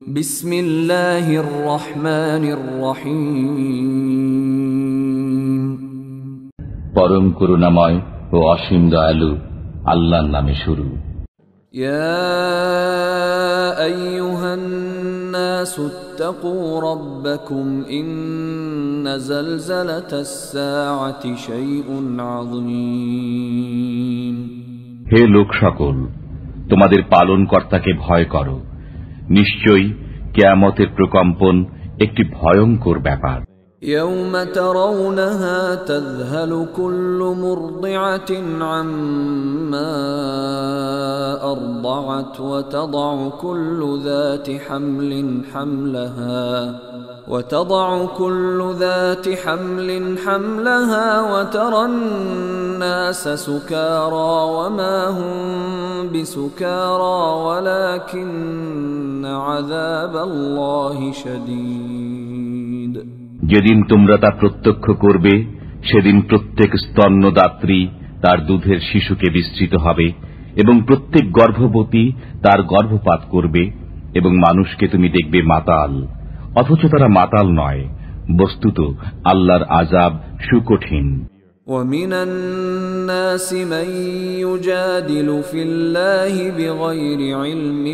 বিসমিল্লাহির রহমানির রহিম। পরম করুণাময় ও অসীম দয়ালু আল্লাহর নামে শুরু। ইয়া আইয়ুহান নাসু ইত্তাকু রাব্বাকুম ইন্না যালযালাতাস সাআতি শাইউন আযীম। হে লোক সকল, তোমাদের পালনকর্তাকে ভয় করো, নিশ্চয়ই কিয়ামতের প্রকম্পন একটি ভয়ঙ্কর ব্যাপার। يوم ترونها تذهل كل مرضعة عما أرضعت وتضع كل ذات حمل حملها وترى الناس سكارى وما هم بسكارى ولكن عذاب الله شديد। যেদিন তোমরা তা প্রত্যক্ষ করবে, সেদিন প্রত্যেক স্তন্যদাত্রী তার দুধের শিশুকে বিস্তৃত হবে এবং প্রত্যেক গর্ভবতী তার গর্ভপাত করবে, এবং মানুষকে তুমি দেখবে মাতাল, অথচ তারা মাতাল নয়। বস্তুত আল্লাহর আযাব সুকঠিন। وَمِنَ النَّاسِ مَن يُجَادِلُ فِي اللَّهِ بِغَيْرِ عِلْمٍ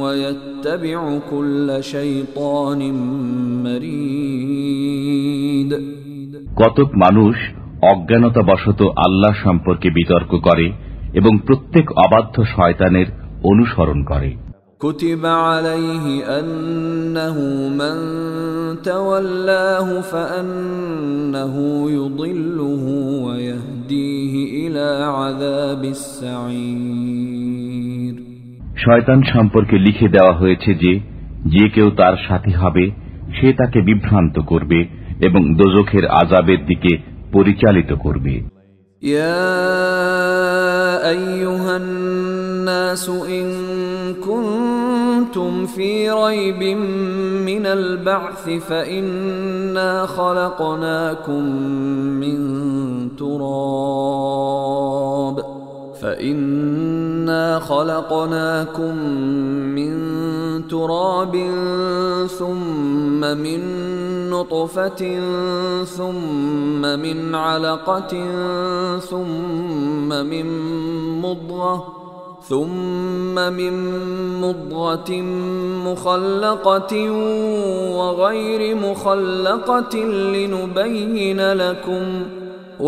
وَيَتَّبِعُ كُلَّ شَيْطَانٍ مَرِيدٍ। কতক মানুষ অজ্ঞানতাবশত আল্লাহ সম্পর্কে বিতর্ক করে এবং প্রত্যেক অবাধ্য শয়তানের অনুসরণ করে। كُتِبَ عَلَيْهِ أَنَّهُ مَن تَوَلَّاهُ فَأَنَّهُ يُضِلُّهُ وَيَهْدِيهِ إِلَى عَذَابِ السَّعِيرِ। শয়তান সম্পর্কে লিখে দেওয়া হয়েছে যে যে কেউ তার সাথী হবে সে তাকে বিভ্রান্ত করবে এবং দোজখের আযাবের দিকে পরিচালিত করবে। ইয়া আইয়ুহান নাসু ইন কুনতুম ফি রাইবিন মিনাল বা'থি ফাইন্না খালাকনাকুম মিন تراب ثم من نطفة ثم من علقة ثم من مضغة مخلقة وغير مخلقة لنبين لكم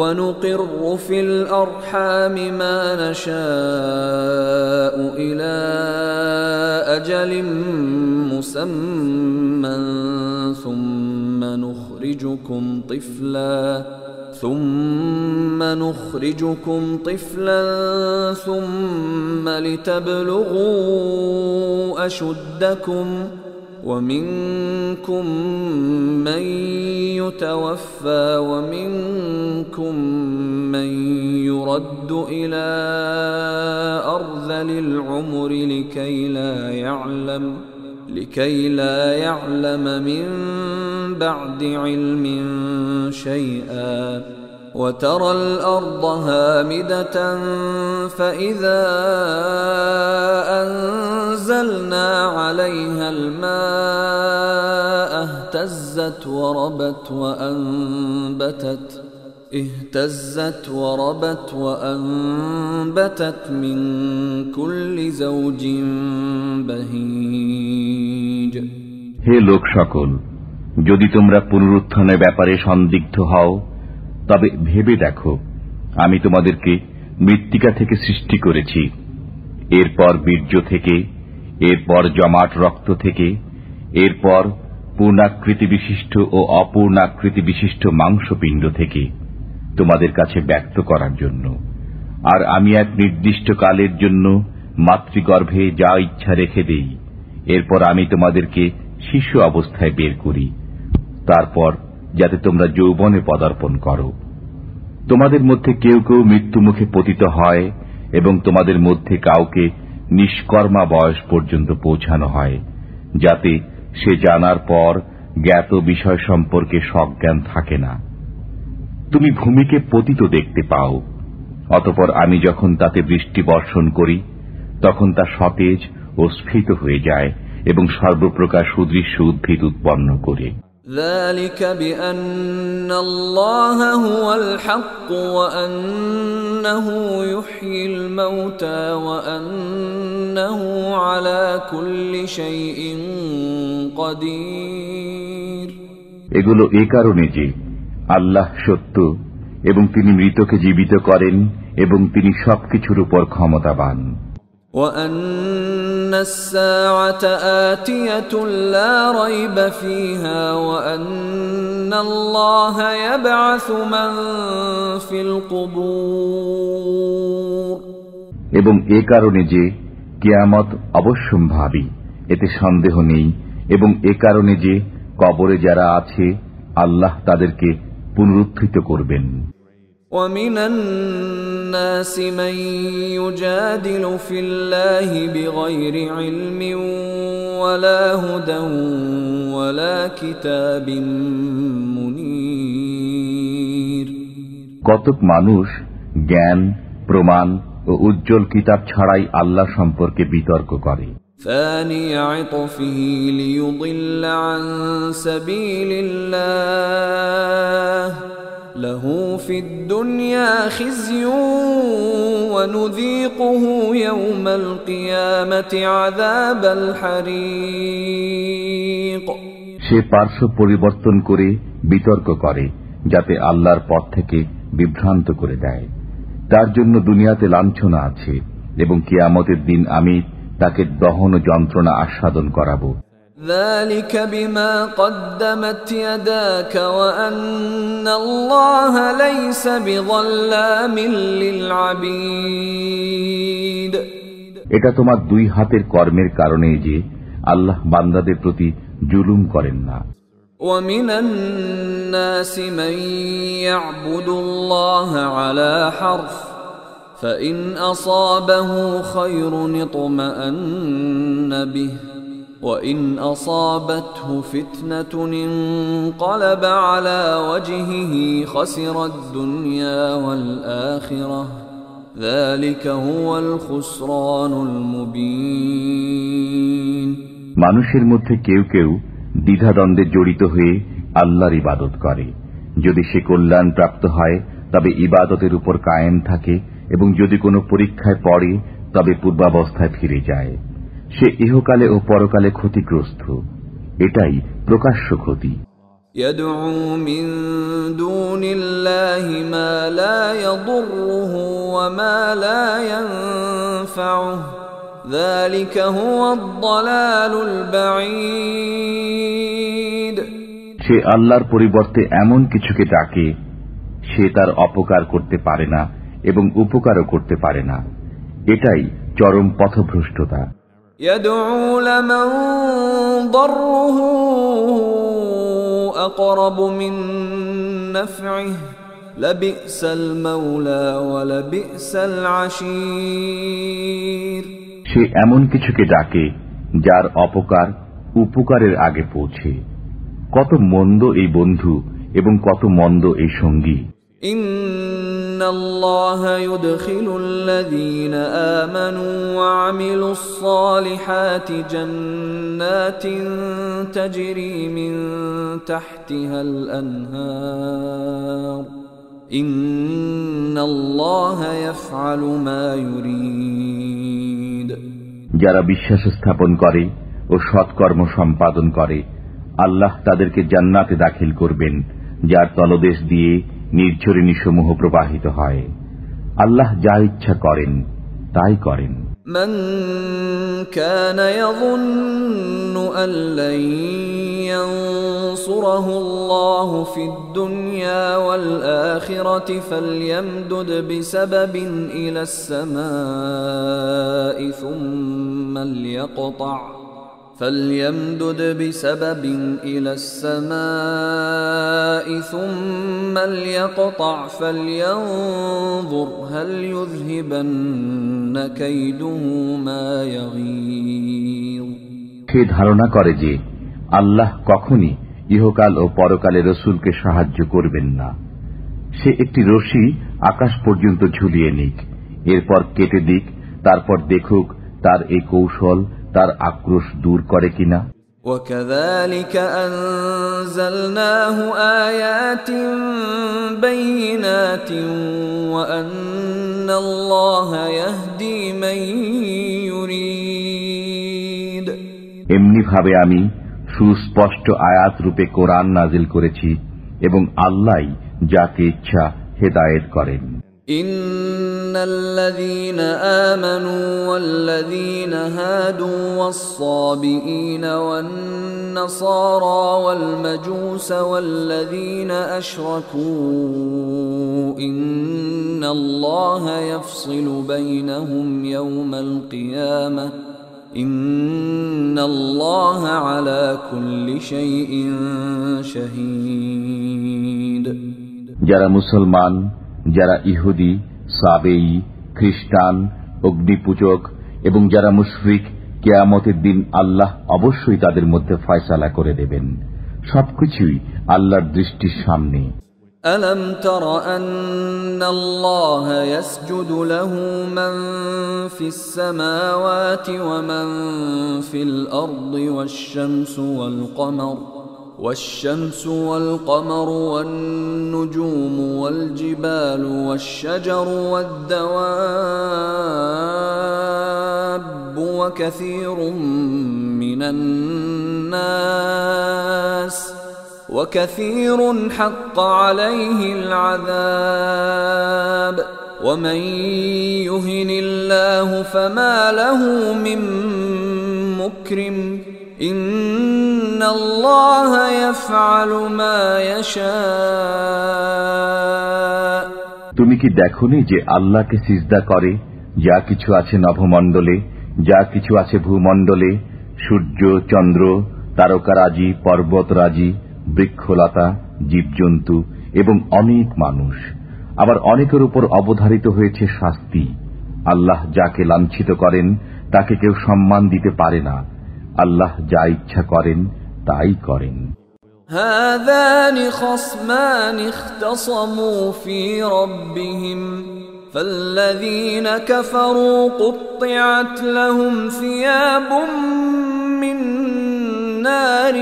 ونقر في الأرحام ما نشاء إلى أجل مسمى ثم نخرجكم طفلا ثم لتبلغوا أشدكم ومنكم من يتوفى ومنكم من يرد إلى أرذل العمر لكي لا يعلم من بعد علم شيئا وترى الأرض هامدة فإذا أنزلنا عليها الماء اهتزت وربت من كل زوج بهيج। হে লোক সকল, যদি তোমরা পুনরুত্থানের ব্যাপারে সন্দিগ্ধ হও তবে ভেবে দেখো, আমি তোমাদেরকে মৃত্তিকা থেকে সৃষ্টি করেছি, এরপর বীর্য থেকে, এরপর জমাট রক্ত থেকে, এরপর পূর্ণাকৃতি বিশিষ্ট ও অপূর্ণাকৃতি বিশিষ্ট মাংসপিণ্ড থেকে, তোমাদের কাছে ব্যক্ত করার জন্য। আর আমি এক নির্দিষ্ট কালের জন্য মাতৃগর্ভে যা ইচ্ছা রেখে দেই, এরপর আমি তোমাদেরকে শিশু অবস্থায় বের করি, তারপর যাতে তোমরা যৌবনে পদার্পণ করো। তোমাদের মধ্যে কেউ কেউ মৃত্যুমুখে পতিত হয় এবং তোমাদের মধ্যে কাউকে নিষ্কর্মা বয়স পর্যন্ত পৌঁছানো হয়, যাতে সে জানার পর জ্ঞাত বিষয় সম্পর্কে সজ্ঞান থাকে না। তুমি ভূমিকে পতিত দেখতে পাও, অতঃপর আমি যখন তাতে বৃষ্টি বর্ষণ করি তখন তা সতেজ ও স্ফীত হয়ে যায় এবং সর্বপ্রকার সুদৃশ্য উদ্ভিদ উৎপন্ন করে। ذلك بأن الله هو الحق وأنه يحيي الموتى وأنه على كل شيء قدير। এগুলো এই কারণে যে আল্লাহ সত্য এবং তিনি মৃতকে জীবিত করেন এবং তিনি সবকিছুর উপর ক্ষমতাবান। وأن الساعة آتية لا ريب فيها وأن الله يبعث من في القبور। এবং এ কারণে যে কিয়ামত অবশ্যম্ভাবী, এতে সন্দেহ নেই, এবং এ কারণে যে কবরে যারা আছে আল্লাহ তাদেরকে পুনরুত্থিত করবেন। ومن الناس من يجادل في الله بغير علم ولا هدى ولا كتاب منير। কতক মানুষ জ্ঞান, প্রমাণ ও উজ্জ্বল কিতাব ছাড়াই আল্লাহ সম্পর্কে বিতর্ক করে। ثاني عطفه ليضل عن سبيل الله له في الدنيا خزي ونذيقه يوم القيامة عذاب الحريق। সে পার্শ্ব পরিবর্তন করে বিতর্ক করে যাতে আল্লাহর পথ থেকে বিভ্রান্ত করে দেয়। তার জন্য দুনিয়াতে লাঞ্ছনা আছে এবং কিয়ামতের দিন আমি তাকে দহন যন্ত্রণা আস্বাদন করাবো। ذلك بما قدمت يداك وأن الله ليس بظلام للعبيد। এটা তোমার দুই হাতের কর্মের কারণে যে আল্লাহ বান্দাদের প্রতি জুলুম করেন না। ومن الناس من يعبد الله على حرف فإن أصابه خير اطمأن به وإن أصابته فتنة انقلب على وجهه خسر الدنيا والآخرة ذلك هو الخسران المبين। মানুষের মধ্যে কেউ কেউ দ্বিধাদ্বন্দ্বে জড়িত হয়ে আল্লাহর ইবাদত করে। যদি সে কল্যাণ প্রাপ্ত হয় তবে ইবাদতের উপর কায়েম থাকে, এবং যদি কোনো পরীক্ষায় পড়ে তবে পূর্বাবস্থায় ফিরে যায়। সে ইহকালে ও পরকালে ক্ষতিগ্রস্ত। এটাই প্রকাশ্য ক্ষতি। يدعو من دون الله ما لا يضره وما لا ينفعه ذلك هو الضلال البعيد। সে আল্লাহর পরিবর্তে এমন কিছুকে ডাকে সে তার অপকার করতে পারে না এবং উপকারও করতে পারে না। এটাই চরম পথভ্রষ্টতা। يدعو لمن ضره أقرب من نفعه لبئس المولى ولبئس العشير। সে এমন কিছুকে ডাকে যার অপকার উপকারের আগে পৌঁছে। কত মন্দ এই বন্ধু এবং কত মন্দ এই সঙ্গী। إن الله يدخل الذين آمنوا وعملوا الصالحات جنات تجري من تحتها الأنهار إن الله يفعل ما يريد। যারা বিশ্বাস স্থাপন করে ও সৎকর্ম সম্পাদন করে আল্লাহ তাদেরকে জান্নাতে দাখিল করবেন যার তলদেশ দিয়ে নির্ঝরিণীসমূহ প্রবাহিত হয়। আল্লাহ যা ইচ্ছা করেন তাই করেন। من كان يظن أن لن ينصره الله في الدنيا والآخرة فليمدد بسبب إلى السماء ثم ليقطع فلينظر هل يذهبن كيده ما يغيظ। সে ধারণা করে যে আল্লাহ কখনই ইহকাল ও পরকালে রসুলকে সাহায্য করবেন না। সে একটি রশি আকাশ পর্যন্ত ঝুলিয়ে নিক, এরপর কেটে দিক, তারপর দেখুক তার এই কৌশল তার আক্রোশ দূর করে কিনা। وكذلك أنزلناه آيات بينات وأن الله يهدي من يريد। এমনি ভাবে আমি সুস্পষ্ট আয়াত রূপে কোরআন নাজিল করেছি এবং আল্লাহই যাকে ইচ্ছা হেদায়েত করেন। إن الذين آمنوا والذين هادوا والصابئين والنصارى والمجوس والذين أشركوا إن الله يفصل بينهم يوم القيامة إن الله على كل شيء شهيد। যারা মুসলমান, যারা ইহুদি, সাবেই, খ্রিস্টান, অগ্নিপূজক এবং যারা মুশরিক, কিয়ামতের দিন আল্লাহ অবশ্যই তাদের মধ্যে ফয়সালা করে দেবেন। সবকিছুই আল্লাহর দৃষ্টির সামনে। ألم تر أن الله يسجد له من في السماوات ومن في الأرض والشمس والقمر والنجوم والجبال والشجر والدواب وكثير من الناس وكثير حق عليه العذاب ومن يهن الله فما له من مكرم إن الله يفعل ما يشاء। তুমি কি দেখোনি যে আল্লাহকে সিজদা করে যা কিছু আছে নভমণ্ডলে, যা কিছু আছে ভূমণ্ডলে, সূর্য, চন্দ্র, তারকারাজি, পর্বতরাজি, বৃক্ষলতা, জীবজন্তু এবং অনেক মানুষ। আবার অনেকের উপর অবধারিত হয়েছে শাস্তি। আল্লাহ যাকে লাঞ্ছিত করেন তাকে কেউ সম্মান দিতে পারে না। আল্লাহ যা ইচ্ছা করেন তাই করেন। هذان خصمان اختصموا في ربهم فالذين كفروا قطعت لهم ثياب من نار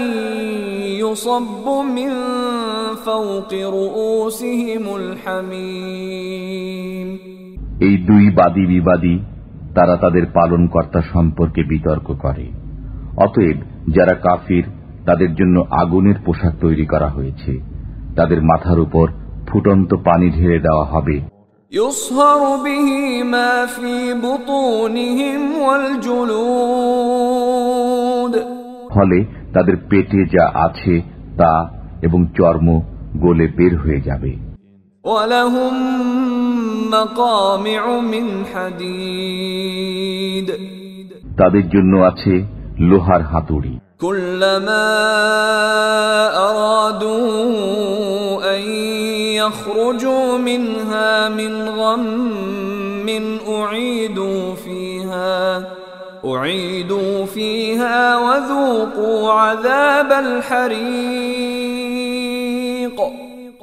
يصب من فوق رؤوسهم الحميم। এই দুই বাদী বিবাদী তারা তাদের পালনকর্তা সম্পর্কে বিতর্ক করে। অতএব যারা কাফির তাদের জন্য আগুনের পোশাক তৈরি করা হয়েছে, তাদের মাথার উপর ফুটন্ত পানি ঢেলে দেওয়া হবে। يصهر به ما في بطونهم والجلود ফলে তাদের পেটে যা আছে তা এবং চর্ম গলে বের হয়ে যাবে। ولهم مقامع من حديد তাদের জন্য আছে লোহার হাতুড়ি। كلما أرادوا أن يخرجوا منها من غم أعيدوا فيها وذوقوا عذاب الحريق।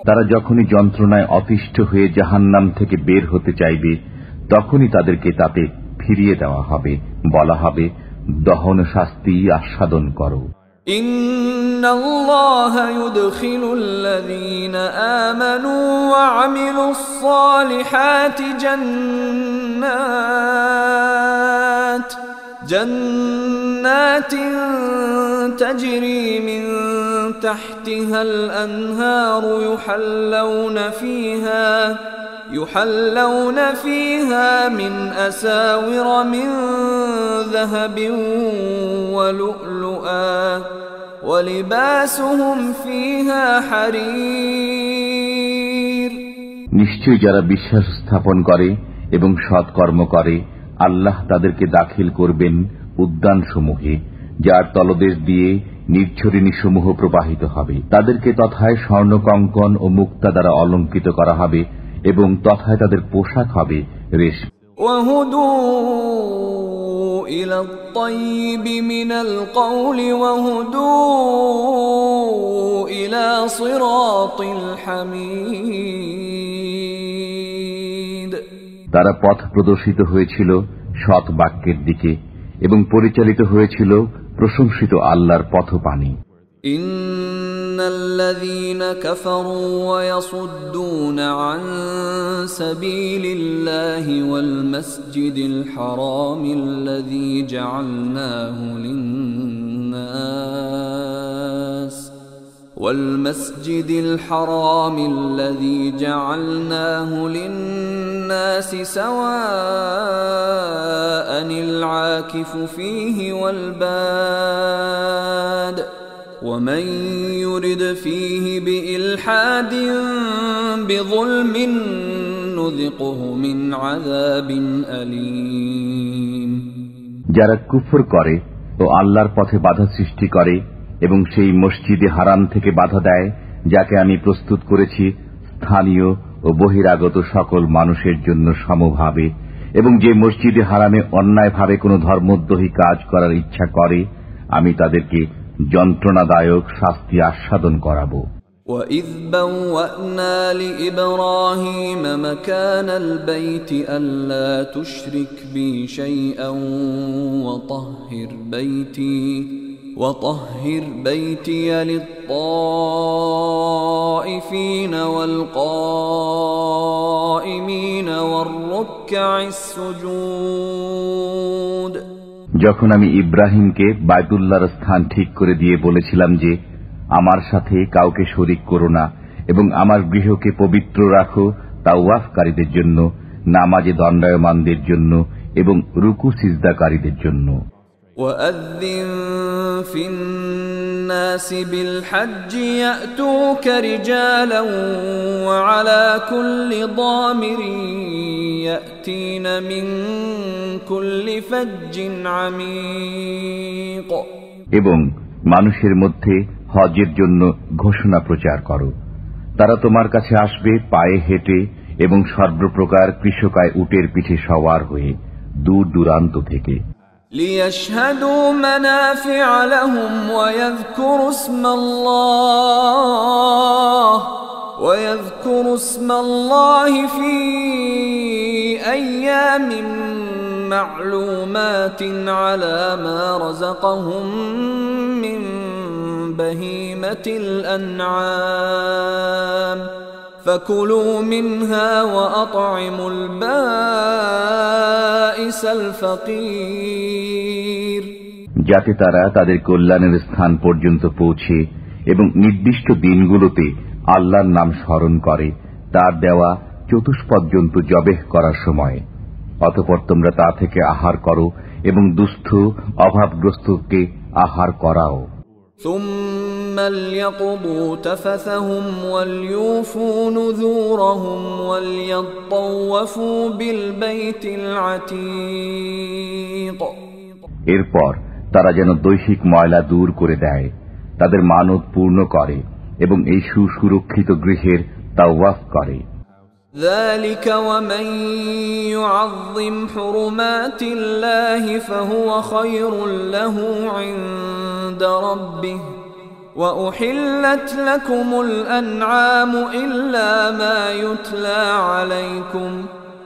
তারা যখনই যন্ত্রণায় অতিষ্ঠ হয়ে জাহান্নাম থেকে বের হতে চাইবে তখনই তাদেরকে তাতে ফিরিয়ে দেওয়া হবে, বলা হবে দহন শাস্তি আস্বাদন করো। ইন্নাল্লাহা ইউদখিলুল্লাযীনা আমানু ওয়া আমিলুস সালিহাতি জান্নাতিন তাজরি মিন তাহতিহাল আনহারু يحلون فيها من أساور من ذهب ولؤلؤا ولباسهم فيها حرير। নিশ্চয় যারা বিশ্বাস স্থাপন করে এবং সৎকর্ম করে আল্লাহ তাদেরকে দাখিল করবেন উদ্যানসমূহে, যার তলদেশ দিয়ে নির্ঝরিণী সমূহ প্রবাহিত হবে। তাদেরকে তথায় স্বর্ণকঙ্কন ও মুক্তা দ্বারা অলঙ্কৃত করা হবে এবং তথায় তাদের পোশাক হবে রেশম। তারা পথ প্রদর্শিত হয়েছিল সৎ বাক্যের দিকে এবং পরিচালিত হয়েছিল প্রশংসিত আল্লাহর পথপানি। ইন্নাল্লাযীনা কাফারু ওয়া ইয়াসুদ্দুনা আন সাবিলিল্লাহি ওয়াল মাসজিদিল হারামিল্লাযী জাআলনাহু লিন-নাস والمسجد الحرام الذي جعلناه للناس سواء العاكف فيه والباد ومن يرد فيه بإلحاد بظلم نذقه من عذاب أليم। যারা কুফর করে ও আল্লাহর পথে বাধা সৃষ্টি করে এবং সেই মসজিদে হারাম থেকে বাধা দেয় যাকে আমি প্রস্তুত করেছি স্থানীয় ও বহিরাগত সকল মানুষের জন্য সমভাবে, এবং যে মসজিদে হারামে অন্যায়ভাবে কোনো ধর্মদ্রোহী কাজ করার ইচ্ছা করে আমি তাদেরকে যন্ত্রণাদায়ক শাস্তি আস্বাদন করাবো। وَإِذْ بَوَّأْنَا لِإِبْرَاهِيمَ مَكَانَ الْبَيْتِ أَلَّا تُشْرِكْ بِي شَيْئًا وطهر بيتي للطائفين والقائمين والركع السجود। যখন আমি ইব্রাহিমকে বাইতুল্লাহর স্থান ঠিক করে দিয়ে বলেছিলাম যে আমার সাথে কাউকে শরীক করো না এবং আমার গৃহকে পবিত্র রাখো তাওয়াফকারীদের জন্য, নামাজে দণ্ডায়মানদের জন্য এবং রুকু সিজদাকারীদের জন্য। وَأَذِّن فِي النَّاسِ بِالْحَجِّ يَأْتُوكَ رِجَالًا وَعَلَى كُلِّ ضَامِرٍ يَأْتِينَ مِنْ كُلِّ فَجٍّ عَمِيقٍ। এবং মানুষের মধ্যে হজের জন্য ঘোষণা প্রচার করো, তারা তোমার কাছে আসবে পায়ে হেঁটে এবং সর্বপ্রকার কৃষকায় উটের পিঠে সওয়ার হয়ে দূর দূরান্ত থেকে। لِيَشْهَدُوا مَنَافِعَ لَهُمْ وَيَذْكُرُوا اسْمَ اللَّهِ فِي أَيَّامٍ مَّعْلُومَاتٍ عَلَى مَا رَزَقَهُم مِّن بَهِيمَةِ الْأَنْعَامِ فَكُلُوا مِنْهَا وَأَطْعِمُوا الْبَائِسَ الْفَقِيرَ। যাতে তারা তাদের কল্যাণের স্থান পর্যন্ত পৌঁছে এবং নির্দিষ্ট দিনগুলোতে আল্লাহর নাম স্মরণ করে তার দেওয়া চতুষ্পদ জন্তু জবেহ করার সময়। অতঃপর তোমরা তা থেকে আহার করো এবং দুস্থ অভাবগ্রস্তকে আহার করাও। ثُمَّ لْيَقْضُوا تَفَثَهُمْ وَلْيُوفُوا نُذُورَهُمْ وَلْيَطَّوَّفُوا بِالْبَيْتِ الْعَتِيقِ। এরপর তারা যেন দৈহিক ময়লা দূর করে দেয়, তাদের মানত পূর্ণ করে এবং এই সুসুরক্ষিত গৃহের তাওয়াফ করে। ذَلِكَ وَمَن يُعَظِّمْ حُرُمَاتِ اللَّهِ فَهُوَ خَيْرٌ لَّهُ عِندَ رَبِّهِ وَأُحِلَّتْ لَكُمُ الْأَنْعَامُ إِلَّا مَا يُتْلَى عَلَيْكُمْ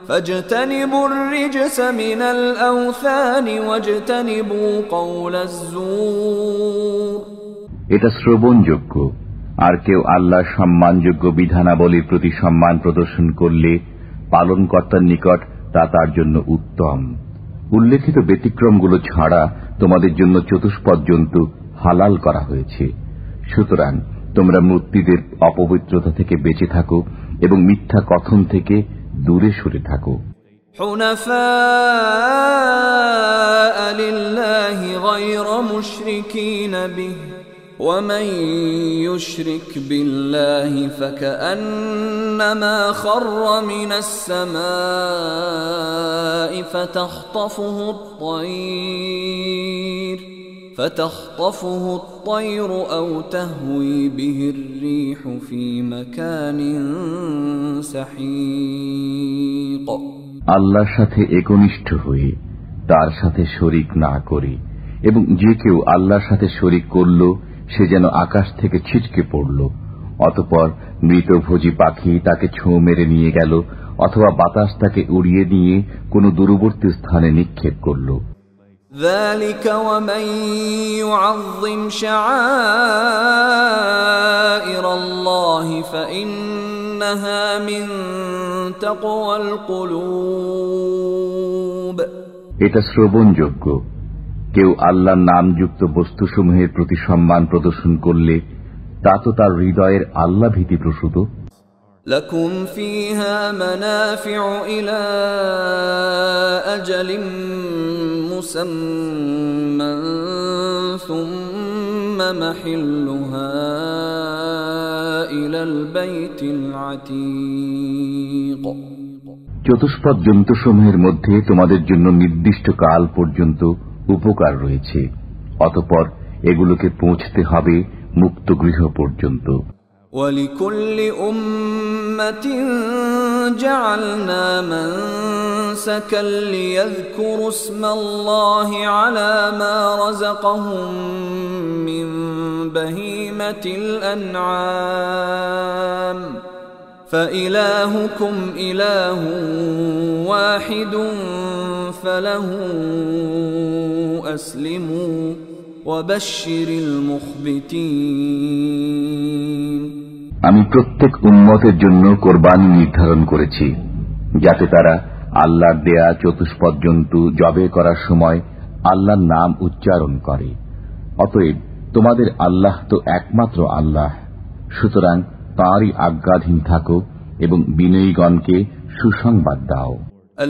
فَاجْتَنِبُوا الرِّجْسَ مِنَ الْأَوْثَانِ وَاجْتَنِبُوا قَوْلَ الزُّورِ। এটা শ্রবণযোগ্য, আর কেউ আল্লাহর সম্মানযোগ্য বিধানাবলীর প্রতি সম্মান প্রদর্শন করলে পালনকর্তার নিকট তা তার জন্য উত্তম। উল্লেখিত ব্যতিক্রমগুলো ছাড়া তোমাদের জন্য চতুষ্পদ জন্তু হালাল করা হয়েছে। সুতরাং তোমরা মূর্তিদের অপবিত্রতা থেকে বেঁচে থাকো এবং মিথ্যা কথন থেকে দূরে সরে থাকো। حُنَفَاءَ لِلَّهِ غَيْرَ مُشْرِكِينَ بِهِ وَمَن يُشْرِكْ بِاللَّهِ فَكَأَنَّمَا خَرَّ مِنَ السَّمَاءِ فَتَخْطَفُهُ الطَّيْرُ أَوْ تَهْوِي بِهِ الرِّيحُ فِي مَكَانٍ سَحِيقٍ। আল্লাহর সাথে একনিষ্ঠ হয়ে তার সাথে শরীক না করে, এবং যে কেউ আল্লাহর সাথে শরীক করল সে যেন আকাশ থেকে ছিটকে পড়ল, অতঃপর মৃতভোজী পাখি তাকে ছোঁ মেরে নিয়ে গেল, অথবা বাতাস তাকে উড়িয়ে নিয়ে কোনো দূরবর্তী স্থানে নিক্ষেপ করল। ذلك ومن يعظم شعائر الله فإنها من تقوى القلوب। এটা শ্রবণযোগ্য। কেউ আল্লাহর নামযুক্ত বস্তুসমূহের প্রতি সম্মান প্রদর্শন করলে তা তো তার হৃদয়ের আল্লাহ ভীতি প্রসূত। لكم فيها منافع إلى أجل مسمى ثم محلها إلى البيت العتيق। চতুষ্পদ জন্তুসমূহের মধ্যে তোমাদের জন্য নির্দিষ্ট কাল পর্যন্ত উপকার রয়েছে, অতঃপর এগুলোকে পৌঁছতে হবে মুক্ত গৃহ পর্যন্ত। ولكل أمة جعلنا منسكا ليذكروا اسم الله على ما رزقهم من بهيمة الأنعام فإلهكم إله واحد فله أسلموا وبشر المخبتين। আমি প্রত্যেক উম্মতের জন্য কোরবানি নির্ধারণ করেছি, যাতে তারা আল্লাহর দেয়া চতুষ্পদ জন্তু জবে করার সময় আল্লাহর নাম উচ্চারণ করে। অতএব তোমাদের আল্লাহ তো একমাত্র আল্লাহ, সুতরাং তাঁরই আজ্ঞাধীন থাকো এবং বিনয়ীগণকে সুসংবাদ দাও।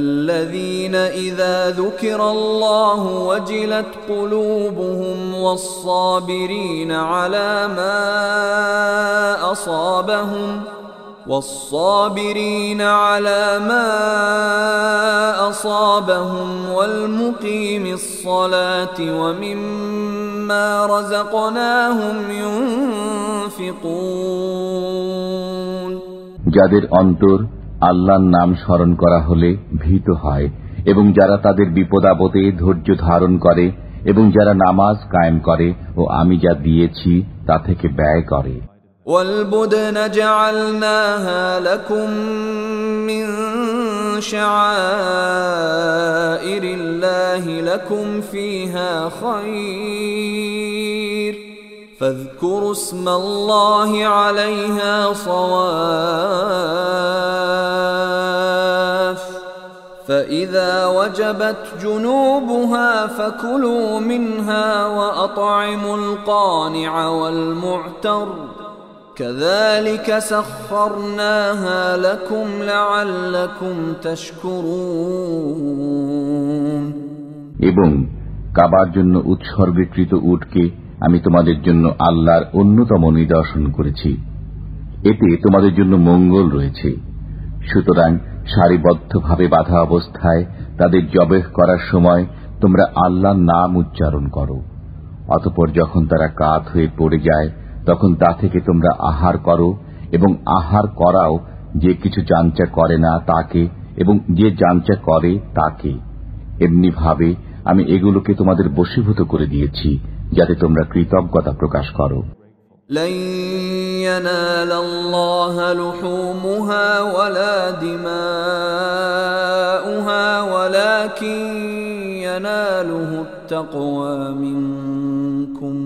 الذين إذاذكر الله وجلت قلوبهم والصابرين على ما أصابهم والمقيم الصلاة ومما رزقناهم ينفقون। যাদের অন্তর আল্লাহর নাম স্মরণ করা হলে ভীত হয় এবং যারা তাদের বিপদাপদে ধৈর্য ধারণ করে এবং যারা নামাজ কায়েম করে ও আমি যা দিয়েছি তা থেকে ব্যয় করে। والبدن جعلناها لكم من شعائر الله لكم فيها خير فاذكروا اسم الله عليها صواف فإذا وجبت جنوبها فكلوا منها وأطعموا القانع والمعتر كذلك سخرناها لكم لعلكم تشكرون। এবং কাবার জন্য উৎসর্গীকৃত উটকে আমি তোমাদের জন্য আল্লাহর অন্যতম নিদর্শন করেছি, এতে তোমাদের জন্য মঙ্গল রয়েছে। সুতরাং সারিবদ্ধভাবে বাঁধা অবস্থায় তাদের জবেহ করার সময় তোমরা আল্লাহর নাম উচ্চারণ করো। অতঃপর যখন তারা কাত হয়ে পড়ে যায় তখন তা থেকে তোমরা আহার করো এবং আহার করাও যে কিছু যাঞ্চা করে না তাকে এবং যে যাঞ্চা করে তাকে। এমনি ভাবে আমি এগুলোকে তোমাদের বশীভূত করে দিয়েছি যাতে তোমরা কৃতজ্ঞতা প্রকাশ করো। لن ينال الله لحومها ولا دماؤها ولكن يناله التقوى منكم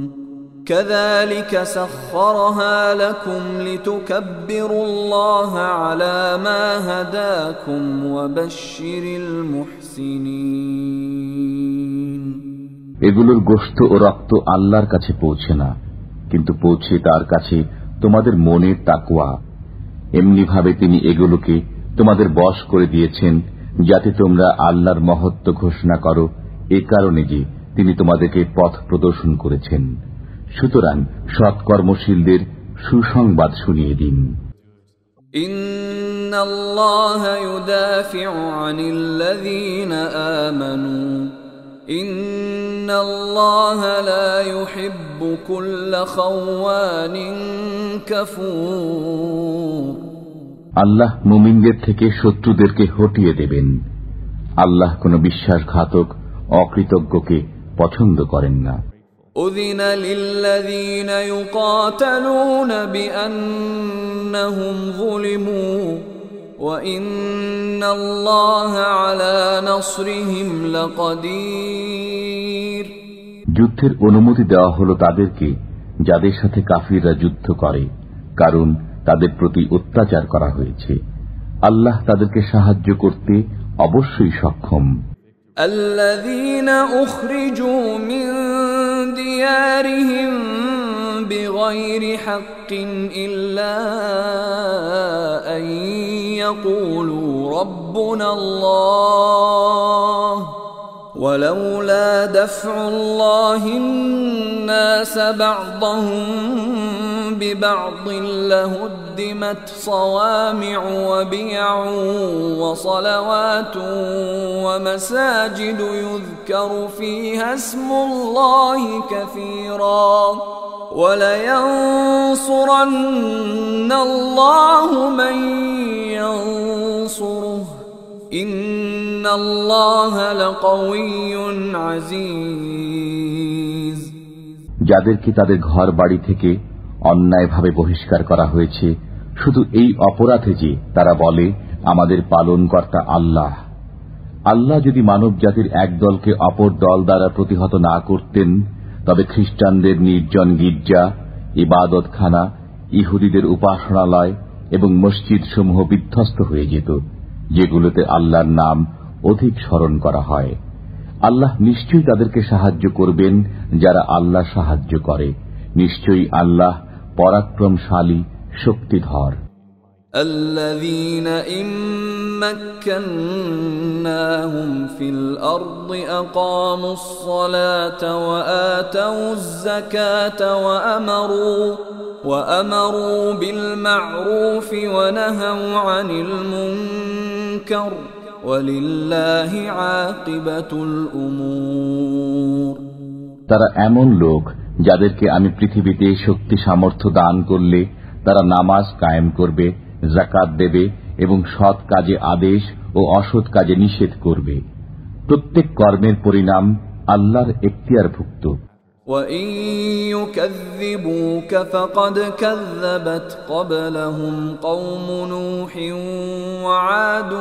كذلك سخرها لكم لتكبروا الله على ما هداكم وبشر المحسنين। এগুলোর গোশত ও রক্ত আল্লাহর কাছে পৌঁছে না, কিন্তু পৌঁছে তার কাছে তোমাদের মনের তাকওয়া। এমনি ভাবে তিনি এগুলোকে তোমাদের বশ করে দিয়েছেন যাতে তোমরা আল্লাহর মহত্ব ঘোষণা করো, এ কারণে যে তিনি তোমাদেরকে পথ প্রদর্শন করেছেন। সুতরাং সৎকর্মশীলদের সুসংবাদ শুনিয়ে দিন। ইন্নাল্লাহা ইউদাফিউ আনিল্লাযীনা আমানু ইন্নাল্লাহা লা ইউহিব্বু কুল্লা খাওয়ানিন কাফুর। আল্লাহ মুমিনদের থেকে শত্রুদেরকে হটিয়ে দেবেন। আল্লাহ কোন বিশ্বাসঘাতক অকৃতজ্ঞকে পছন্দ করেন না। أذن للذين يقاتلون بأنهم ظلموا وإن الله على نصرهم لقدير। যুদ্ধের অনুমতি দেওয়া হল তাদেরকে যাদের সাথে কাফিররা যুদ্ধ করে, কারণ তাদের প্রতি অত্যাচার করা হয়েছে। আল্লাহ তাদেরকে সাহায্য করতে অবশ্যই সক্ষম। الذين أخرجوا من ديارهم بغير حق إلا أن يقولوا ربنا الله ولولا دفع الله الناس بعضهم ببعض لهدمت صوامع وبيع وصلوات ومساجد يذكر فيها اسم الله كثيرا ولينصرن الله من ينصره إن الله لقوي عزيز। যাদেরকে তাদের ঘর বাড়ি থেকে অন্যায়ভাবে বহিষ্কার করা হয়েছে শুধু এই অপরাধে যে তারা বলে আমাদের পালনকর্তা আল্লাহ। আল্লাহ যদি মানব জাতির এক দলকে অপর দল দ্বারা প্রতিহত না করতেন, তবে খ্রিস্টানদের নির্জন গির্জা, ইবাদতখানা, ইহুদিদের উপাসনালয় এবং মসজিদ সমূহ বিধ্বস্ত হয়ে যেত, যেগুলোতে আল্লাহর নাম অধিক স্মরণ করা হয়। আল্লাহ নিশ্চয়ই তাদেরকে সাহায্য করবেন যারা আল্লাহ সাহায্য করে। নিশ্চয়ই আল্লাহ পরাক্রমশালী, শক্তিধর। الذين إن مكناهم في الأرض أقاموا الصلاة وآتوا الزكاة وأمروا بالمعروف ونهوا عن المنكر ولله عاقبة الأمور। তারা এমন লোক যাদেরকে আমি পৃথিবীতে শক্তি সামর্থ্য দান করলে তারা নামাজ কায়েম করবে, যাকাত দেবে এবং সৎ কাজে আদেশ ও অসৎ কাজে নিষেধ করবে। প্রত্যেক কর্মের পরিণাম আল্লাহর এখতিয়ারভুক্ত। وَإِن يُكَذِّبُوكَ فَقَدْ كَذَّبَتْ قَبْلَهُمْ قَوْمُ نُوحٍ وَعَادٌ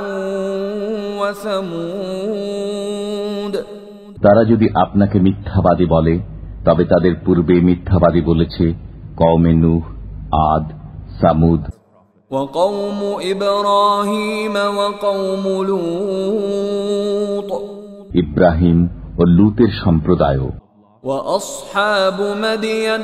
وَثَمُودَ। তারা যদি আপনাকে মিথ্যাবাদী বলে, তবে তাদের পূর্বে মিথ্যাবাদী বলেছে কওমে নূহ, আদ, সামুদ, وَقَوْمُ إِبْرَاهِيمَ وَقَوْمُ لُوطٍ, ইব্রাহিম ও লূতের সম্প্রদায়ও, وَأَصْحَابُ مَدْيَنَ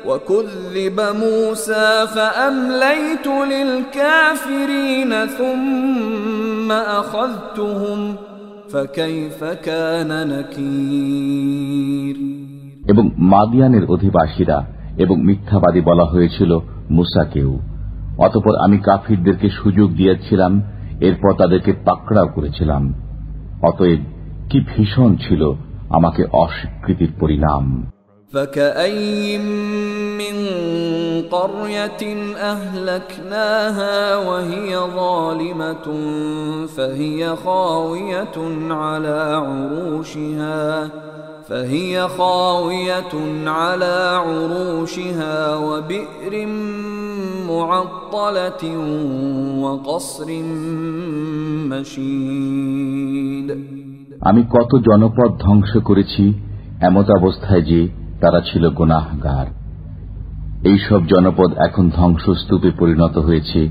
وَكُذِّبَ مُوسَى فَأَمْلَيْتُ لِلْكَافِرِينَ ثُمَّ أَخَذْتُهُمْ فَكَيْفَ كَانَ نَكِيرِ। এবং মাদিয়ানের অধিবাসীরা এবং মিথ্যাবাদী বলা হয়েছিল মুসাকেও। অতঃপর আমি কাফিরদেরকে সুযোগ দিয়েছিলাম, এরপর তাদেরকে পাকড়াও করেছিলাম। অতএব কি ভীষণ ছিল আমাকে অস্বীকৃতির পরিণাম। فَكَأَيِّن مِّن قَرْيَةٍ أَهْلَكْنَاهَا وَهِيَ ظَالِمَةٌ فهي خاوية على عروشها وبئر معطلة وقصر مشيد। আমি কত জনপদ ধ্বংস করেছি এমত অবস্থায় যে তারা ছিল গুনাহগার। এইসব জনপদ এখন ধ্বংসস্তূপে পরিণত হয়েছে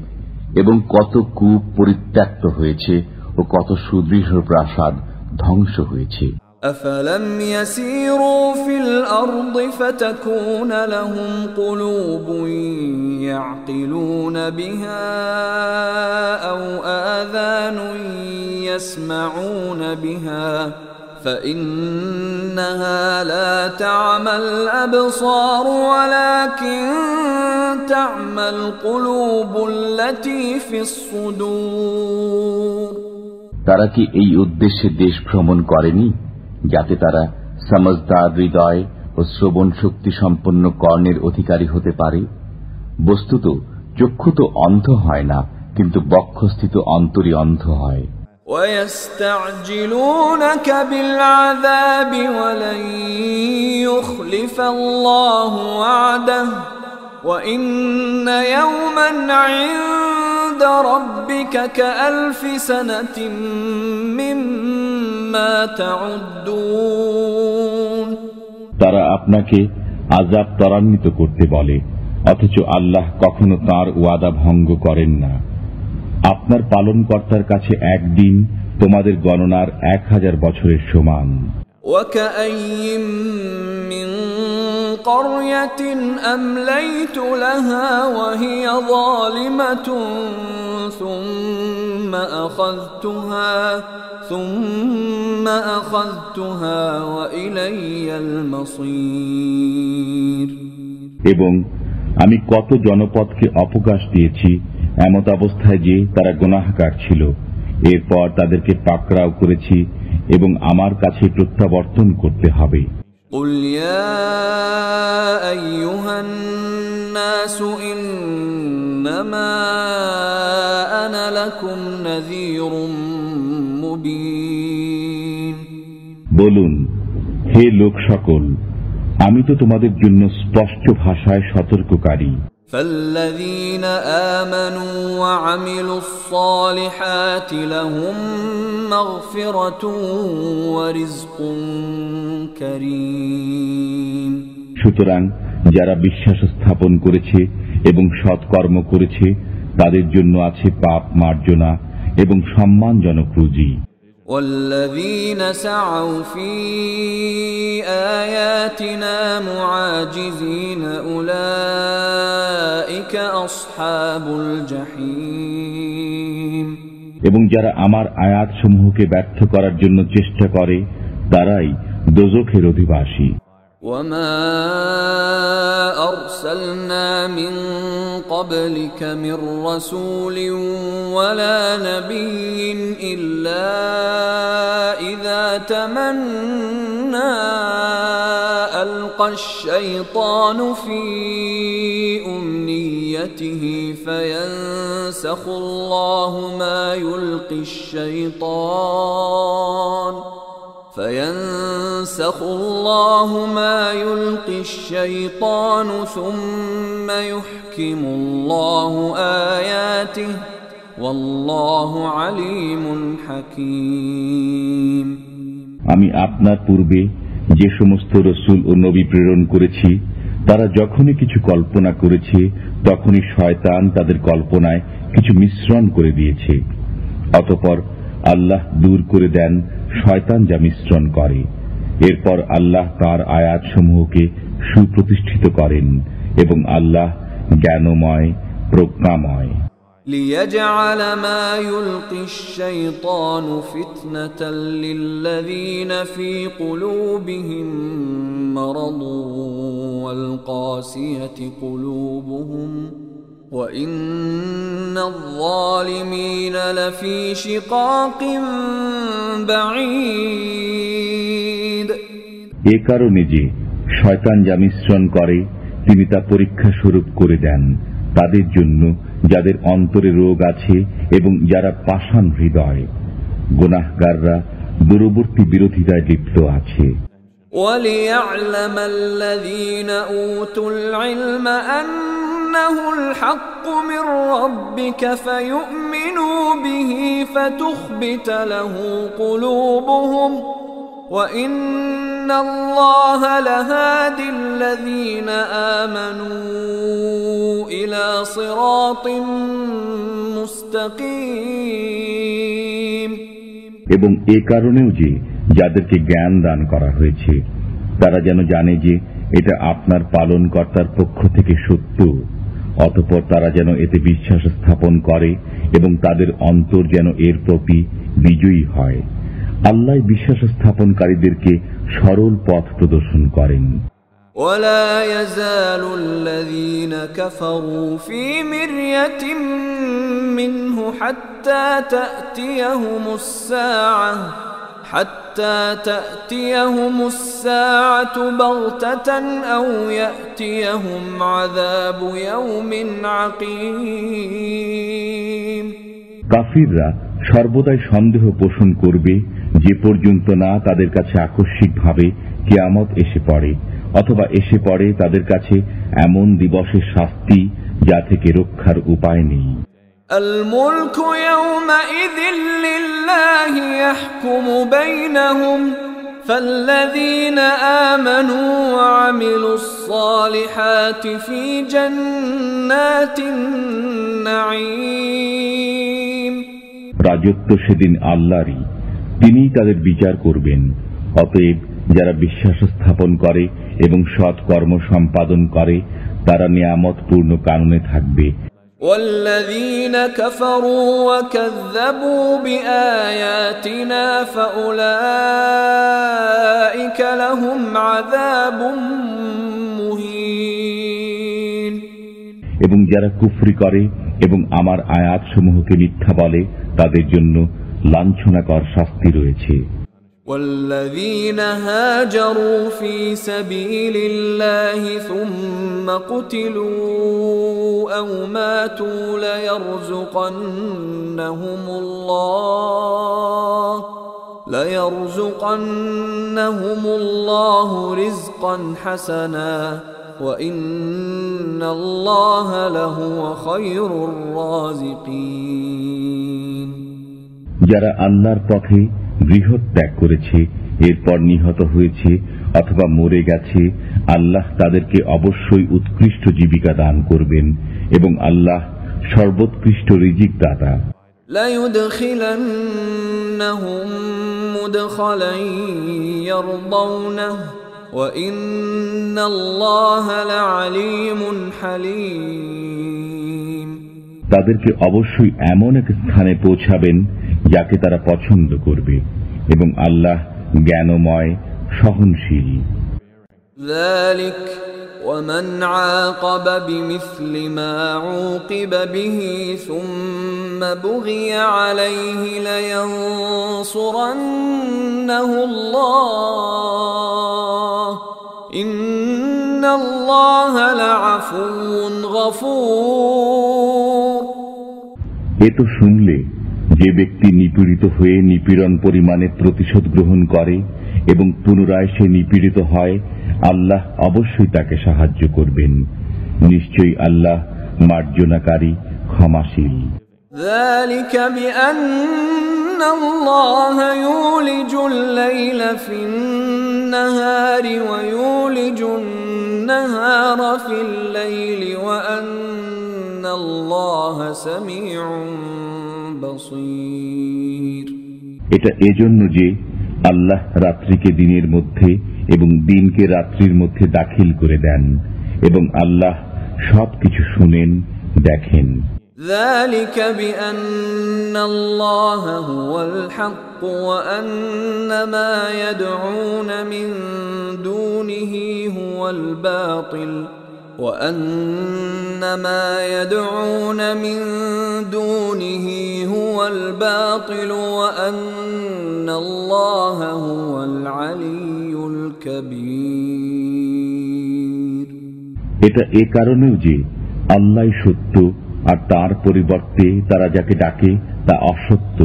এবং কত কূপ পরিত্যক্ত হয়েছে ও কত সুদৃঢ় প্রাসাদ ধ্বংস হয়েছে। أفلم يسيروا في الأرض فتكون لهم قلوب يعقلون بها أو آذان يسمعون بها فإنها لا تعمى الأبصار ولكن تعمى القلوب التي في الصدور। তারা কি এই উদ্দেশ্যে দেশ ভ্রমণ করেনি যাতে তারা সমজদার হৃদয় ও শ্রবণ শক্তি সম্পন্ন কর্ণের অধিকারী হতে পারে? বস্তুত চক্ষু তো অন্ধ হয় না, কিন্তু বক্ষস্থিত অন্তরই অন্ধ হয়। وَيَسْتَعْجِلُونَكَ بِالْعَذَابِ وَلَن يُخْلِفَ اللَّهُ وَعْدَهُ وَإِنَّ يَوْمًا عِندَ رَبِّكَ كَأَلْفِ سَنَةٍ مِّمَّا تَعُدُّونَ। তারা আপনাকে আযাব ত্বরান্বিত করতে বলে, অথচ আল্লাহ কখনো তাঁর ওয়াদা ভঙ্গ করেন না। আপনার পালনকর্তার কাছে একদিন তোমাদের গণনার 1000 বছরের সমান। وَكَأَيِّن مِّن قَرْيَةٍ أَمْلَيْتُ لَهَا وَهِيَ ظَالِمَةٌ ثُمَّ أَخَذْتُهَا وَإِلَيَّ الْمَصِيرُ। এবং আমি কত জনপদকে অবকাশ দিয়েছি এমত অবস্থায় যে তারা গুনাহগার ছিল, এরপর তাদেরকে পাকড়াও করেছি এবং আমার কাছে প্রত্যাবর্তন করতে হবে। قُلْ يَا أَيُّهَا النَّاسُ إِنَّمَا أَنَا لَكُمْ نَذِيرٌ مُبِينٌ। বলুন, হে লোক সকল, আমি তো তোমাদের জন্য স্পষ্ট ভাষায় সতর্ককারী। فَالَّذِينَ آمَنُوا وَعَمِلُوا الصَّالِحَاتِ لَهُم مَّغْفِرَةٌ وَرِزْقٌ كَرِيمٌ। সুতরাং যারা বিশ্বাস স্থাপন করেছে এবং সৎকর্ম করেছে তাদের জন্য আছে পাপ মার্জনা এবং সম্মানজনক রুজি। وَالَّذِينَ سَعَوْا فِي آيَاتِنَا مُعَاجِزِينَ أُولَئِكَ أَصْحَابُ الْجَحِيمِ। এবং যারা আমার আয়াতসমূহকে ব্যর্থ করার জন্য চেষ্টা করে তারাই দোজখের অধিবাসী। وَمَا أَرْسَلْنَا مِن قَبْلِكَ مِن رَّسُولٍ وَلَا نَبِيٍّ إِلَّا إِذَا تَمَنَّى أَلْقَى الشَّيْطَانُ فِي أُمْنِيَّتِهِ فَيَنسَخُ اللَّهُ مَا يُلْقِي الشَّيْطَانُ ثُمَّ يُحْكِمُ اللَّهُ آيَاتِهِ وَاللَّهُ عَلِيمٌ حَكِيمٌ। আমি আপনার পূর্বে যে সমস্ত রাসূল ও নবী প্রেরণ করেছি তারা যখনই কিছু কল্পনা করেছে তখনই শয়তান তাদের কল্পনায় কিছু মিশ্রণ করে দিয়েছে, অতঃপর আল্লাহ দূর করে দেন শয়তান যা মিশ্রণ করে। এরপর আল্লাহ তাঁর আয়াতসমূহকে সুপ্রতিষ্ঠিত করেন এবং আল্লাহ জ্ঞানময় প্রজ্ঞাময়। لِيَجْعَلَ مَا يُلْقِي الشَّيْطَانُ فِتْنَةً لِلَّذِينَ فِي قُلُوبِهِم مَّرَضٌ وَالْقَاسِيَةِ قُلُوبُهُمْ وَإِنَّ الظَّالِمِينَ لَفِي شِقَاقٍ بَعِيدٍ। এ কারণে যে শয়তান যা মিশ্রণ করে তিনি তা পরীক্ষা স্বরূপ করে দেন তাদের জন্য যাদের অন্তরে রোগ আছে এবং যারা পাষাণ হৃদয়। গুনাহগাররা দূরবর্তী বিরোধিতায় লিপ্ত আছে। وَلِيَعْلَمَ الَّذِينَ أُوتُوا الْعِلْمَ أَنَّهُ الْحَقُّ مِنْ رَبِّكَ فَيُؤْمِنُوا بِهِ فَتُخْبِتَ لَهُ قُلُوبُهُمْ وَإِنَّ اللَّهَ لَهَادِ الَّذِينَ آمَنُوا إِلَى صِرَاطٍ مُسْتَقِيمٍ। এবং এ কারণেও যে যাদেরকে জ্ঞান দান করা হয়েছে তারা যেন জানে যে এটা আপনার পালনকর্তার পক্ষ থেকে সত্য, অতঃপর তারা যেন এতে বিশ্বাস স্থাপন করে এবং তাদের অন্তর যেন এর প্রতি বিজয়ী হয়। আল্লাহ বিশ্বাস স্থাপনকারীদেরকে সরল পথ প্রদর্শন করেন। وَلَا يَزَالُ الَّذِينَ كَفَرُوا فِي مِرْيَةٍ مِّنْهُ حَتَّى تَأْتِيَهُمُ السَّاعَةُ بَغْتَةً أَوْ يَأْتِيَهُمْ عَذَابُ يَوْمٍ عَقِيمٍ। কাফিররা সর্বদাই সন্দেহ পোষণ করবে যে পর্যন্ত না তাদের কাছে আকস্মিকভাবে কিয়ামত এসে পড়ে অথবা এসে পড়ে তাদের কাছে এমন দিবসের শাস্তি যা থেকে রক্ষার উপায় নেই। الْمُلْكُ يَوْمَئِذٍ لِلَّهِ يَحْكُمُ بَيْنَهُمْ فالذين آمنوا وعملوا الصالحات في جنات النعيم রাজত্ব সেদিন আল্লাহরই, তিনিই তাদের বিচার করবেন। অতএব যারা বিশ্বাস স্থাপন করে এবং সৎ কর্ম সম্পাদন করে তারা নিয়ামতপূর্ণ কাননে থাকবে। والذين كفروا وكذبوا بآياتنا فأولئك لهم عذاب مهين এবং যারা কুফরি করে এবং আমার আয়াতসমূহকে মিথ্যা বলে তাদের জন্য লাঞ্ছনাকর শাস্তি রয়েছে। والذين هاجروا في سبيل الله ثم قتلوا أو ماتوا ليرزقنهم الله رزقا حسنا وإن الله لهو خير الرازقين যারা আল্লাহর পথে গৃহ ত্যাগ করেছে এরপর নিহত হয়েছে অথবা মরে গেছে, আল্লাহ তাদেরকে অবশ্যই উৎকৃষ্ট জীবিকা দান করবেন এবং আল্লাহ সর্বোৎকৃষ্ট রিজিক দাতা। ليدخلنهم مدخلا يرضونه وإن الله لعليم حليم তাদেরকে অবশ্যই এমন এক স্থানে পৌঁছাবেন যাকে তারা পছন্দ করবে এবং আল্লাহ জ্ঞানময় সহনশীল। ذلك ومن عاقب بمثل ما عوقب به ثم بغي عليه لينصرنه الله إن الله لعفو غفور এ তো শুনলে যে ব্যক্তি নিপীড়িত হয়ে নিপীড়ন পরিমাণে প্রতিশোধ গ্রহণ করে এবং পুনরায় সে নিপীড়িত হয়, আল্লাহ অবশ্যই তাকে সাহায্য করবেন। নিশ্চয়ই আল্লাহ মার্জনাকারী, ক্ষমাশীল। ذلك بأن الله يولج الليل في النهار ويولج النهار في الليل وأن الله سميع بصير এটা এজন্য যে আল্লাহ রাত্রিকে দিনের মধ্যে এবং দিনকে রাত্রির মধ্যে দাখিল করে দেন এবং আল্লাহ সবকিছু শুনেন, দেখেন। ذلك بأن الله هو الحق وأن ما يدعون من دونه هو الباطل وأن ما يدعون من دونه هو الباطل وأن الله هو العلي الكبير এটা এ কারণেও যে আল্লাহই সত্য আর তার পরিবর্তে তারা যাকে ডাকে তা অসত্য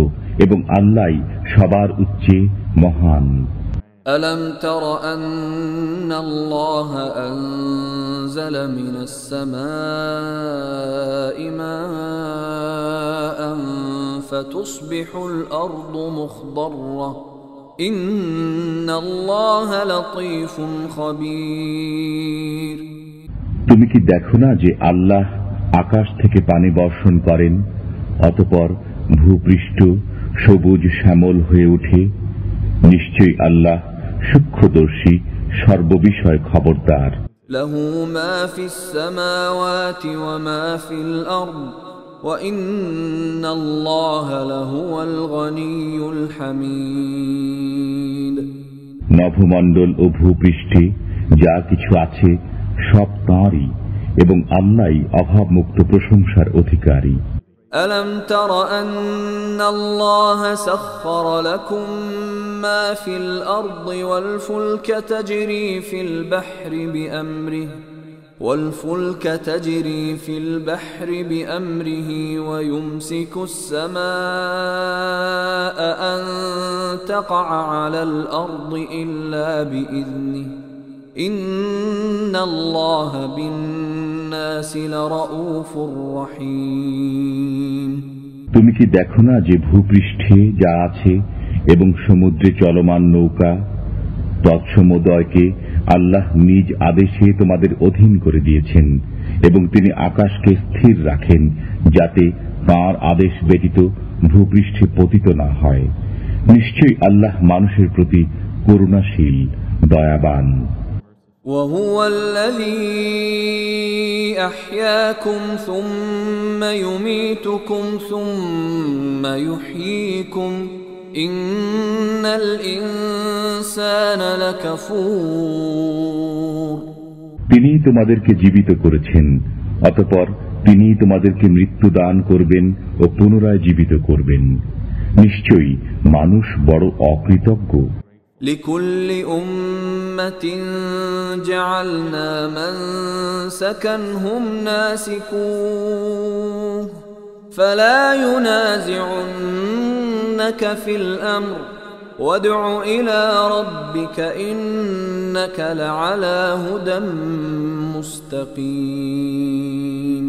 এবং আল্লাহই সবার উচ্চে মহান। ألم تر أن الله أنزل من السماء ماء فتصبح الأرض مخضرة إن الله لطيف خبير তুমি কি দেখো না যে আল্লাহ আকাশ থেকে পানি বর্ষণ করেন, অতঃপর ভূপৃষ্ঠ সবুজ শ্যামল হয়ে ওঠে? নিশ্চয়ই আল্লাহ সূক্ষ্মদর্শী, সর্ববিষয় খবরদার। লাহু মা ফিস সামাওয়াতি ওয়া মা ফিল আরদ ওয়া ইন্নাল্লাহা লাহুয়াল গনিয়ুল হামিদ। নভমণ্ডল ও ভূপৃষ্ঠে যা কিছু আছে সব তাঁরই এবং আল্লাহই অভাবমুক্ত প্রশংসার অধিকারী। ألم تر أن الله سخر لكم ما في الأرض والفلك تجري في البحر بأمره ويمسك السماء أن تقع على الأرض إلا بإذنه إن الله بالناس لرؤوف رحيم তুমি কি দেখো না যে ভূপৃষ্ঠে যা আছে এবং সমুদ্রে চলমান নৌকা তৎসমুদয়কে আল্লাহ নিজ আদেশে তোমাদের অধীন করে দিয়েছেন এবং তিনি আকাশকে স্থির রাখেন যাতে তাঁর আদেশ ব্যতীত ভূপৃষ্ঠে পতিত না হয়। নিশ্চয়ই আল্লাহ মানুষের প্রতি করুণাশীল, দয়াবান। وهو الذي أحياكم ثم يميتكم ثم يحييكم إن الإنسان لكفور। তিনি তোমাদেরকে জীবিত করেছেন, অতঃপর তিনি তোমাদেরকে মৃত্যু দান করবেন ও পুনরায় জীবিত করবেন। নিশ্চয়ই মানুষ বড় অকৃতজ্ঞ। لكل أمة جعلنا منسكا هم ناسكوه فلا ينازعنك في الأمر وادع إلى ربك إنك لعلى هدى مستقيم।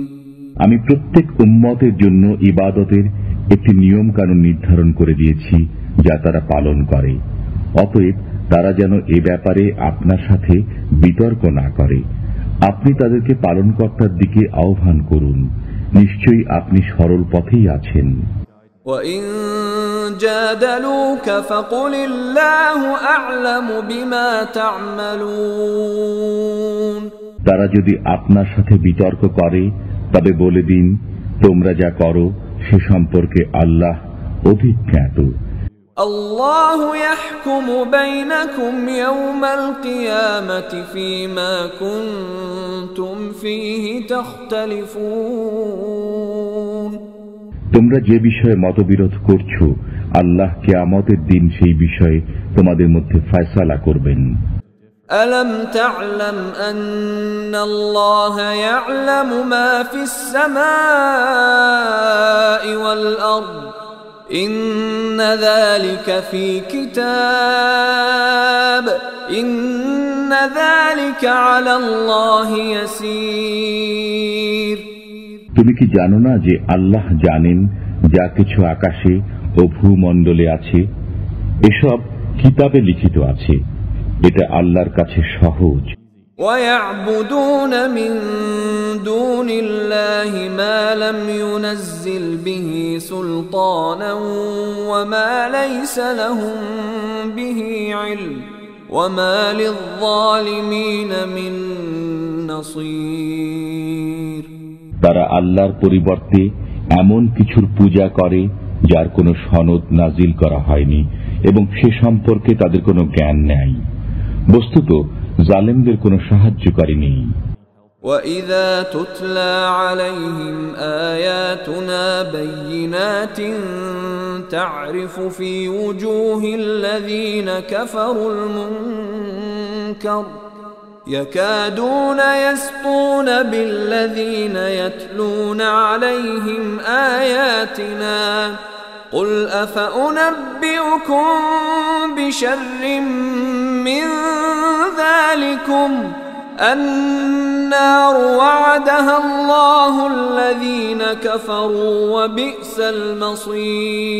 আমি প্রত্যেক উম্মতের জন্য ইবাদতের একটি নিয়ম কানুন নির্ধারণ করে দিয়েছি যা তারা পালন করে, অতএব তারা যেন এ ব্যাপারে আপনার সাথে বিতর্ক না করে। আপনি তাদেরকে পালনকর্তার দিকে আহ্বান করুন, নিশ্চয়ই আপনি সরল পথেই আছেন। وَإِن جَادَلُوكَ فَقُلِ اللَّهُ أَعْلَمُ بِمَا تَعْمَلُونَ। তারা যদি আপনার সাথে বিতর্ক করে তবে বলে দিন, তোমরা যা করো সে সম্পর্কে আল্লাহ অধিক জ্ঞাত। الله يحكم بينكم يوم القيامة فيما كنتم فيه تختلفون। তোমরা যে বিষয়ে মতবিরোধ করছো আল্লাহ কিয়ামতের দিন সেই বিষয়ে তোমাদের মধ্যে ফয়সালা করবেন। ألم تعلم أن الله يعلم ما في السماء والأرض إن ذلك في كتاب إن ذلك على الله يسير। তুমি কি জানো না যে আল্লাহ জানেন যা কিছু আকাশে ও ভূমণ্ডলে আছে, এসব কিতাবে লিখিত আছে, এটা আল্লাহর কাছে সহজ। ويعبدون من دون الله ما لم ينزل به سلطانا وما ليس لهم به علم وما للظالمين من نصير। তারা আল্লাহর পরিবর্তে এমন কিছুর পূজা করে যার কোনো সনদ নাজিল করা হয়নি এবং সে সম্পর্কে তাদের কোনো জ্ঞান নেই। বস্তুত জালেমদের কোনো সাহায্যকারী নেই। وَإِذَا تُتْلَى عَلَيْهِمْ آيَاتُنَا بَيِّنَاتٍ تَعْرِفُ فِي وُجُوهِ الَّذِينَ كَفَرُوا الْمُنكَرَ يَكَادُونَ يَسْطُونَ بِالَّذِينَ يَتْلُونَ عَلَيْهِمْ آيَاتِنَا قُلْ أَفَأُنَبِّئُكُم بِشَرٍّ مِّن ذَلِكُمْ النَّارُ وَعَدَهَا اللَّهُ الَّذِينَ كَفَرُوا وَبِئْسَ الْمَصِيرُ।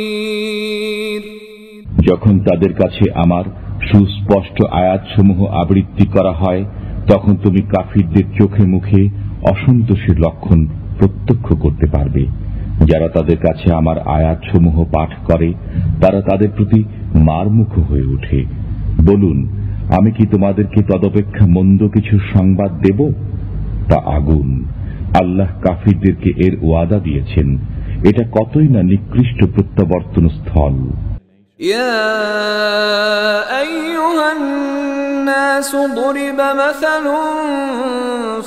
যখন তাদের কাছে আমার সুস্পষ্ট আয়াতসমূহ আবৃত্তি করা হয় তখন তুমি কাফিরদের চোখে মুখে অসন্তোষের লক্ষণ প্রত্যক্ষ করতে পারবে। যারা তাদের কাছে আমার আয়াতসমূহ পাঠ করে তারা তাদের প্রতি মারমুখ হয়ে ওঠে। বলুন, আমি কি তোমাদেরকে তদপেক্ষা মন্দ কিছু সংবাদ দেব? তা আগুন। আল্লাহ কাফিরদেরকে এর ওয়াদা দিয়েছেন। এটা কতই না নিকৃষ্ট প্রত্যাবর্তন স্থল। يا أيها الناس ضرب مثل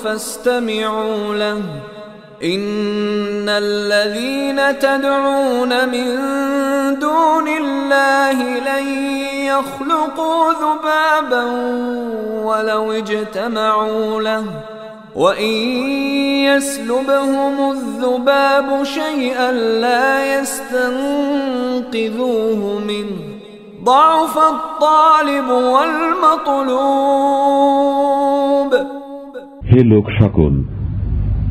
فاستمعوا له إن الذين تدعون من دون الله لن يخلقوا ذبابا ولو اجتمعوا له وإن يسلبهم الذباب شيئا لا يستنقذوه منه ضعف الطالب والمطلوب। হে লোক সকল,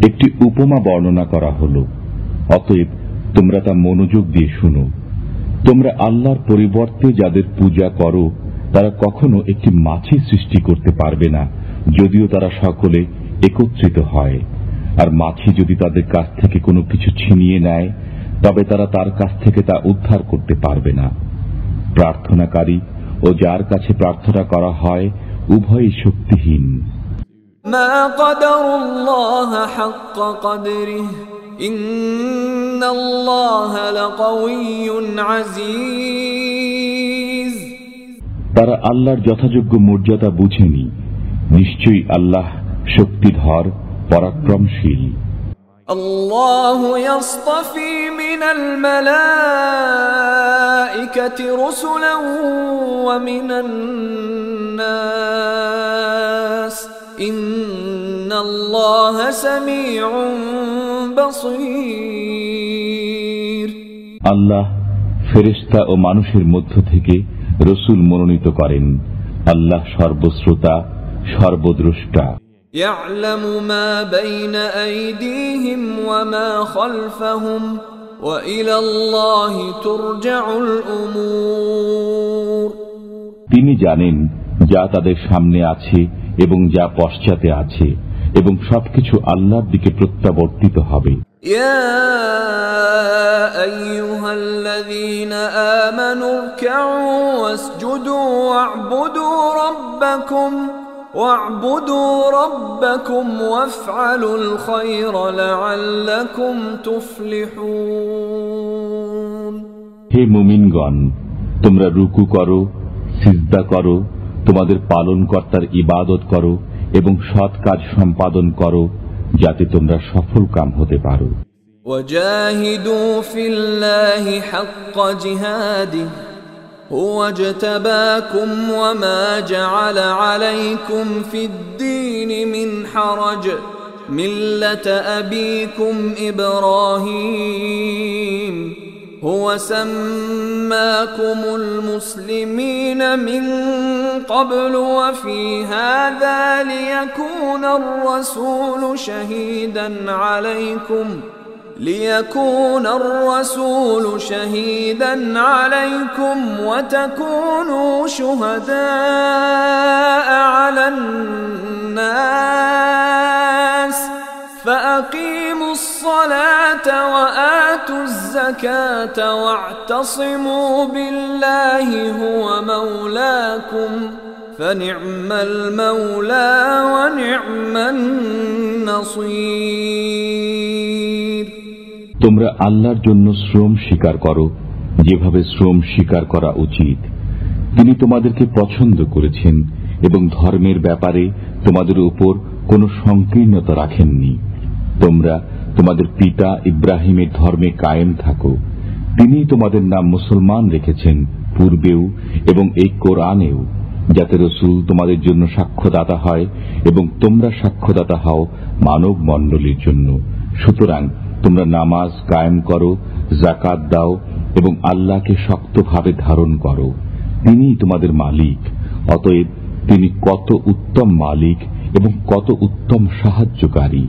একটি উপমা বর্ণনা করা হলো, অতএব তোমরা তা মনোযোগ দিয়ে শুনো। তোমরা আল্লাহর পরিবর্তে যাদের পূজা করো তারা কখনো একটি মাছি সৃষ্টি করতে পারবে না, যদিও তারা সকলে একত্রিত হয়। আর মাছি যদি তাদের কাছ থেকে কোনো কিছু ছিনিয়ে নেয়, তবে তারা তার কাছ থেকে তা উদ্ধার করতে পারবে না। প্রার্থনাকারী ও যার কাছে প্রার্থনা করা হয় উভয়ই শক্তিহীন। মা কদরুল্লাহ হাক্ক কদরিহি ইন্নাল্লাহা লাকাওয়িয়্যুন আজিজ। তারা আল্লাহর যথাযোগ্য মর্যাদা বুঝেনি। নিশ্চয়ই আল্লাহ শক্তিধর, পরাক্রমশীল। আল্লাহু ইয়াসতাফি মিনাল মালাইকাতি রুসুলান ওয়া মিনান নাস ইন্নাল্লাহা সামিউন বাসীর। আল্লাহ ফেরেশতা ও মানুষের মধ্য থেকে রসুল মনোনীত করেন। আল্লাহ সর্বশ্রোতা, সর্বদ্রষ্টা। ইয়ালামু মা বাইনা আইদিহিম ওয়া মা খালফাহুম ওয়া ইলাল্লাহি তুরজাউল উমুর। তিনি জানেন যা তাদের সামনে আছে এবং যা পশ্চাতে আছে, এবং সবকিছু আল্লাহর দিকে প্রত্যাবর্তিত হবে। ইয়া আইয়ুহাল্লাযীনা আমানু রুকউ ওয়াসজুদু ওয়া'বুদু রাব্বাকুম ওয়াফআলুল খায়রা লা'আল্লাকুম তুফলিহুন। হে মুমিনগণ, তোমরা রুকু করো, সিজদা করো, তোমাদের পালনকর্তার ইবাদত করো এবং সৎ কাজ সম্পাদন করো, যাতে তোমরা সফলকাম হতে পারো। ওয়াজাহিদু ফিল্লাহি হাক্কা জিহাদিহি হুয়া ইজতাবাকুম ওয়া মা জাআলা আলাইকুম ফিদ-দীনি মিন হারাজ মিল্লাতা আবিকুম ইব্রাহিম هو سماكم المسلمين من قبل وفي هذا ليكون الرسول شهيدا عليكم وتكونوا شهداء على الناس فأقيموا الصلاة وآتوا الزكاة واعتصموا بالله هو مولاكم فنعم المولى ونعم النصير। তোমরা আল্লাহর জন্য শ্রম স্বীকার করো যেভাবে শ্রম স্বীকার করা উচিত। তিনি তোমাদেরকে পছন্দ করেছেন এবং ধর্মের ব্যাপারে তোমাদের উপর কোনো সংকীর্ণতা রাখেননি। তোমরা তোমাদের পিতা ইব্রাহিমের ধর্মে কায়েম থাকো। তিনি তোমাদের নাম মুসলমান রেখেছেন পূর্বেও এবং এই কোরআনেও, যাতে রসুল তোমাদের জন্য সাক্ষ্যদাতা হয় এবং তোমরা সাক্ষ্যদাতা হও মানব মণ্ডলীর জন্য। সুতরাং তোমরা নামাজ কায়েম করো, যাকাত দাও এবং আল্লাহকে শক্তভাবে ধারণ করো। তিনি তোমাদের মালিক। অতএব তিনি কত উত্তম মালিক এবং কত উত্তম সাহায্যকারী।